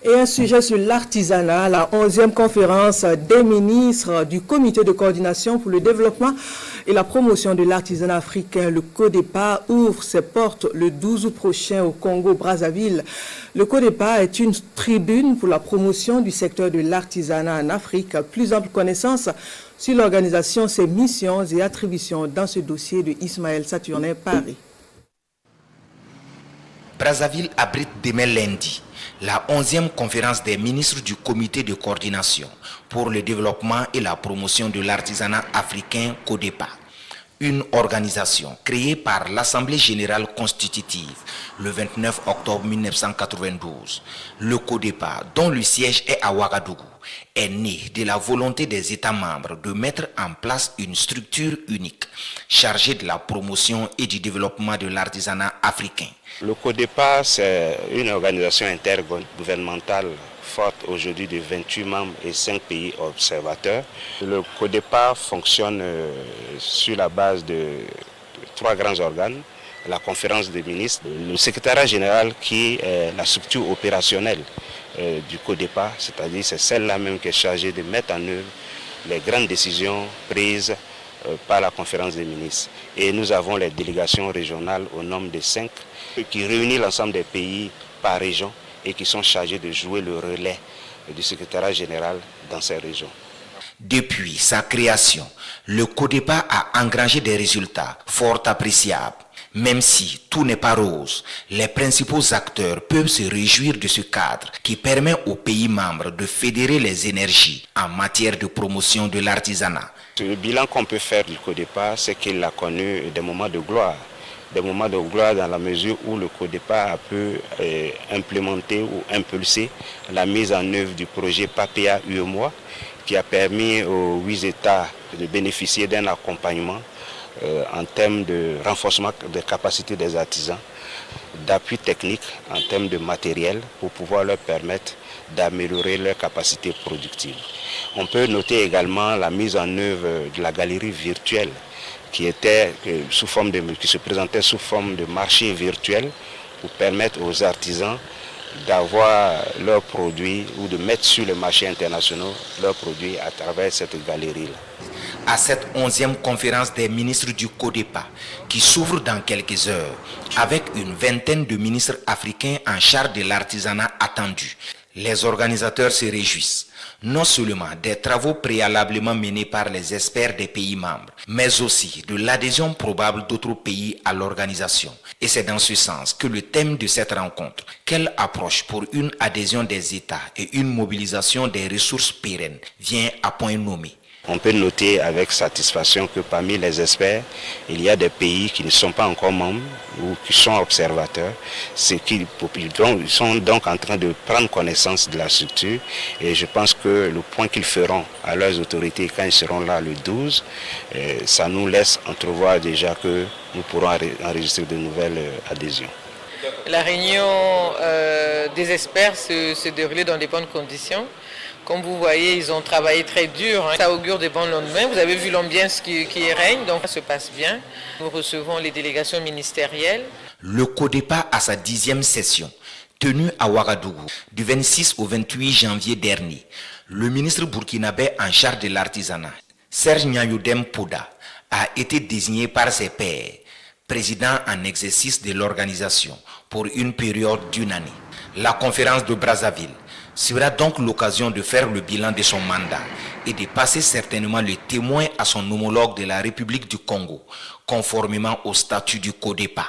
Et un sujet sur l'artisanat, la 11e conférence des ministres du Comité de coordination pour le développement et la promotion de l'artisanat africain, le CODEPA, ouvre ses portes le 12 août prochain au Congo-Brazzaville. Le CODEPA est une tribune pour la promotion du secteur de l'artisanat en Afrique. Plus ample connaissance sur l'organisation, ses missions et attributions dans ce dossier de Ismaël Saturnin, Paris. Brazzaville abrite demain lundi la 11e conférence des ministres du Comité de coordination pour le développement et la promotion de l'artisanat africain CODEPA, une organisation créée par l'Assemblée générale constitutive le 29 octobre 1992. Le CODEPA, dont le siège est à Ouagadougou, est né de la volonté des États membres de mettre en place une structure unique chargée de la promotion et du développement de l'artisanat africain. Le CODEPA, c'est une organisation intergouvernementale forte aujourd'hui de 28 membres et 5 pays observateurs. Le CODEPA fonctionne sur la base de 3 grands organes. La conférence des ministres, le secrétariat général qui est la structure opérationnelle du CODEPA, c'est-à-dire c'est celle-là même qui est chargée de mettre en œuvre les grandes décisions prises par la conférence des ministres. Et nous avons les délégations régionales au nombre de 5 qui réunissent l'ensemble des pays par région et qui sont chargés de jouer le relais du secrétariat général dans ces régions. Depuis sa création, le CODEPA a engrangé des résultats fort appréciables. Même si tout n'est pas rose, les principaux acteurs peuvent se réjouir de ce cadre qui permet aux pays membres de fédérer les énergies en matière de promotion de l'artisanat. Le bilan qu'on peut faire du CODEPA, c'est qu'il a connu des moments de gloire. Des moments de gloire dans la mesure où le CODEPA a pu implémenter ou impulser la mise en œuvre du projet PAPEA-UEMOA qui a permis aux 8 États de bénéficier d'un accompagnement en termes de renforcement des capacités des artisans, d'appui technique en termes de matériel pour pouvoir leur permettre d'améliorer leurs capacités productives. On peut noter également la mise en œuvre de la galerie virtuelle qui se présentait sous forme de marché virtuel pour permettre aux artisans d'avoir leurs produits ou de mettre sur le marché international leurs produits à travers cette galerie-là. À cette 11e conférence des ministres du CODEPA, qui s'ouvre dans quelques heures, avec une vingtaine de ministres africains en charge de l'artisanat attendu, les organisateurs se réjouissent non seulement des travaux préalablement menés par les experts des pays membres, mais aussi de l'adhésion probable d'autres pays à l'organisation. Et c'est dans ce sens que le thème de cette rencontre, quelle approche pour une adhésion des États et une mobilisation des ressources pérennes, vient à point nommé. On peut noter avec satisfaction que parmi les experts, il y a des pays qui ne sont pas encore membres ou qui sont observateurs. Ils sont donc en train de prendre connaissance de la structure et je pense que le point qu'ils feront à leurs autorités quand ils seront là le 12, ça nous laisse entrevoir déjà que nous pourrons enregistrer de nouvelles adhésions. La réunion des experts se déroulait dans de bonnes conditions. Comme vous voyez, ils ont travaillé très dur. Ça augure de bons lendemains. Vous avez vu l'ambiance qui règne, donc ça se passe bien. Nous recevons les délégations ministérielles. Le CODEPA a sa 10e session, tenue à Ouagadougou, du 26 au 28 janvier dernier. Le ministre burkinabé en charge de l'artisanat, Serge Nyayodem Poda, a été désigné par ses pairs président en exercice de l'organisation pour une période d'1 année. La conférence de Brazzaville sera donc l'occasion de faire le bilan de son mandat et de passer certainement le témoin à son homologue de la République du Congo, conformément au statut du CODEPA.